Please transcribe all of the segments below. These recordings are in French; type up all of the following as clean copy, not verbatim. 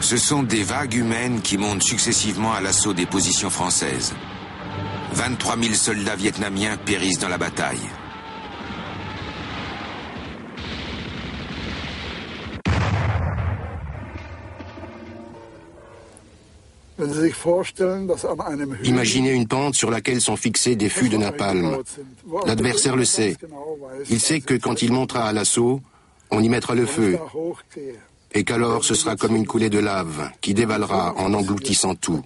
Ce sont des vagues humaines qui montent successivement à l'assaut des positions françaises. 23 000 soldats vietnamiens périssent dans la bataille. Imaginez une pente sur laquelle sont fixés des fûts de napalm. L'adversaire le sait. Il sait que quand il montera à l'assaut, on y mettra le feu. Et qu'alors ce sera comme une coulée de lave qui dévalera en engloutissant tout.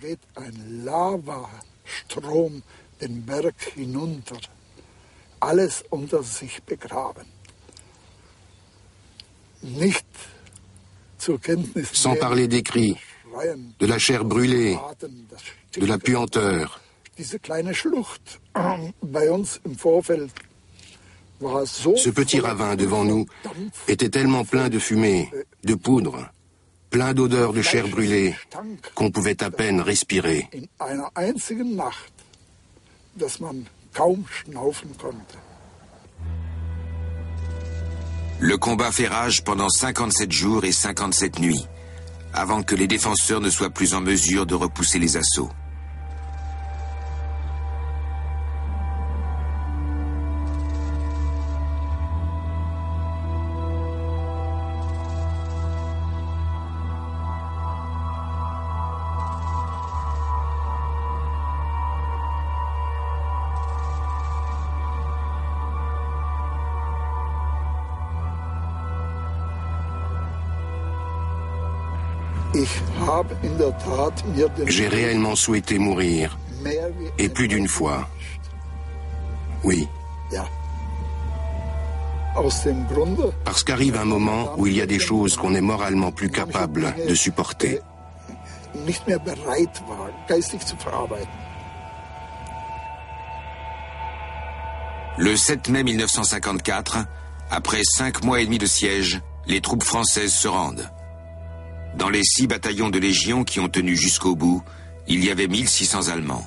Sans parler des cris, de la chair brûlée, de la puanteur. Ce petit ravin devant nous était tellement plein de fumée, de poudre, plein d'odeurs de chair brûlée, qu'on pouvait à peine respirer. Le combat fait rage pendant 57 jours et 57 nuits, avant que les défenseurs ne soient plus en mesure de repousser les assauts. J'ai réellement souhaité mourir, et plus d'une fois. Oui. Parce qu'arrive un moment où il y a des choses qu'on n'est moralement plus capable de supporter. Le 7 mai 1954, après 5 mois et demi de siège, les troupes françaises se rendent. Dans les 6 bataillons de Légion qui ont tenu jusqu'au bout, il y avait 1600 Allemands.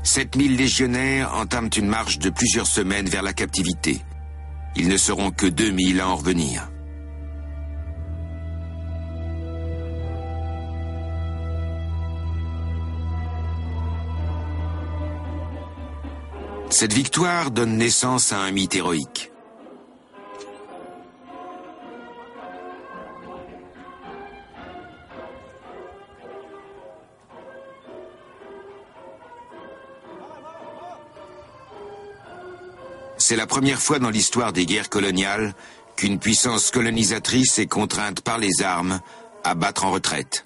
7000 légionnaires entament une marche de plusieurs semaines vers la captivité. Ils ne seront que 2000 à en revenir. Cette victoire donne naissance à un mythe héroïque. C'est la première fois dans l'histoire des guerres coloniales qu'une puissance colonisatrice est contrainte par les armes à battre en retraite.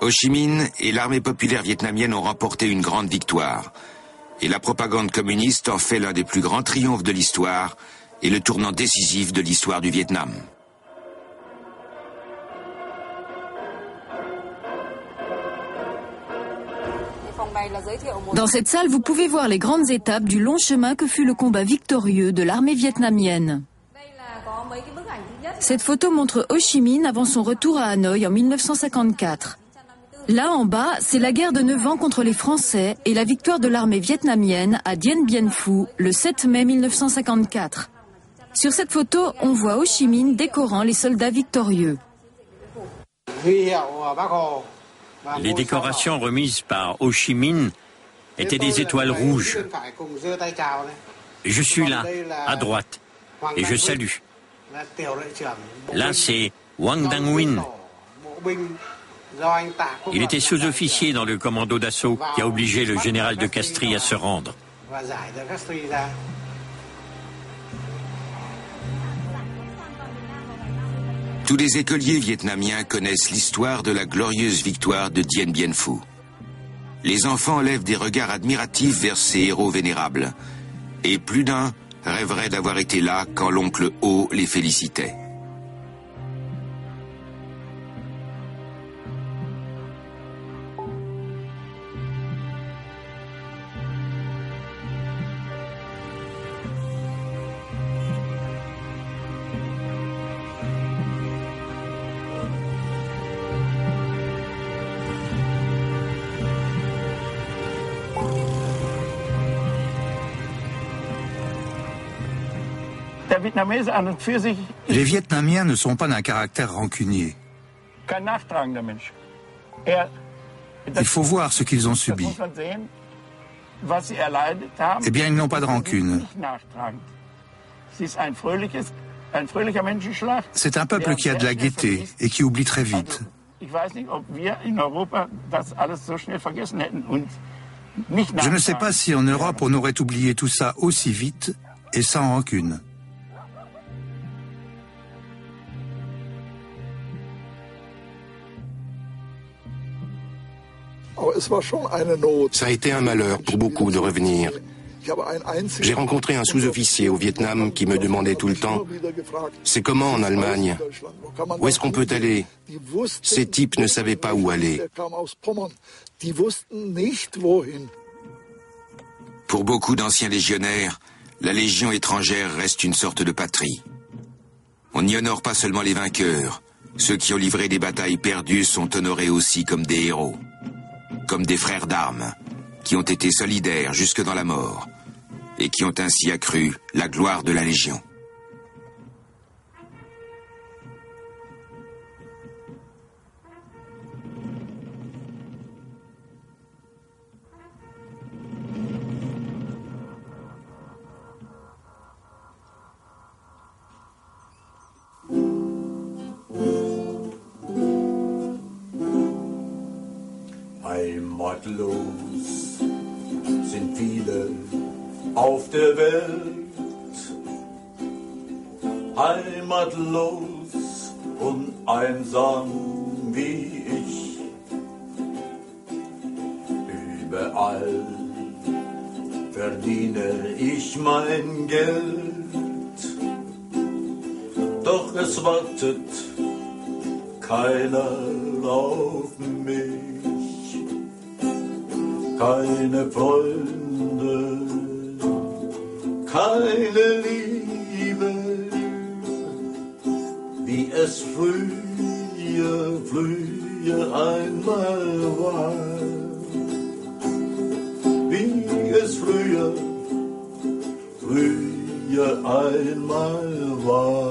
Ho Chi Minh et l'armée populaire vietnamienne ont remporté une grande victoire, et la propagande communiste en fait l'un des plus grands triomphes de l'histoire et le tournant décisif de l'histoire du Vietnam. Dans cette salle, vous pouvez voir les grandes étapes du long chemin que fut le combat victorieux de l'armée vietnamienne. Cette photo montre Ho Chi Minh avant son retour à Hanoï en 1954. Là en bas, c'est la guerre de 9 ans contre les Français et la victoire de l'armée vietnamienne à Dien Bien Phu le 7 mai 1954. Sur cette photo, on voit Ho Chi Minh décorant les soldats victorieux. Les décorations remises par Ho Chi Minh étaient des étoiles rouges. Je suis là, à droite, et je salue. Là, c'est Wang Dang Nguyen. Il était sous-officier dans le commando d'assaut qui a obligé le général de Castries à se rendre. Tous les écoliers vietnamiens connaissent l'histoire de la glorieuse victoire de Dien Bien Phu. Les enfants lèvent des regards admiratifs vers ces héros vénérables. Et plus d'un rêverait d'avoir été là quand l'oncle Ho les félicitait. Les Vietnamiens ne sont pas d'un caractère rancunier. Il faut voir ce qu'ils ont subi. Eh bien, ils n'ont pas de rancune. C'est un peuple qui a de la gaieté et qui oublie très vite. Je ne sais pas si en Europe on aurait oublié tout ça aussi vite et sans rancune. Ça a été un malheur pour beaucoup de revenir. J'ai rencontré un sous-officier au Vietnam qui me demandait tout le temps « C'est comment en Allemagne? Où est-ce qu'on peut aller ?» Ces types ne savaient pas où aller. Pour beaucoup d'anciens légionnaires, la Légion étrangère reste une sorte de patrie. On n'y honore pas seulement les vainqueurs. Ceux qui ont livré des batailles perdues sont honorés aussi comme des héros, comme des frères d'armes, qui ont été solidaires jusque dans la mort, et qui ont ainsi accru la gloire de la Légion. Heimatlos sind viele auf der Welt, heimatlos und einsam wie ich. Überall verdiene ich mein Geld, doch es wartet keiner auf mich. Keine Freunde, keine Liebe, wie es früher einmal war. Wie es früher einmal war.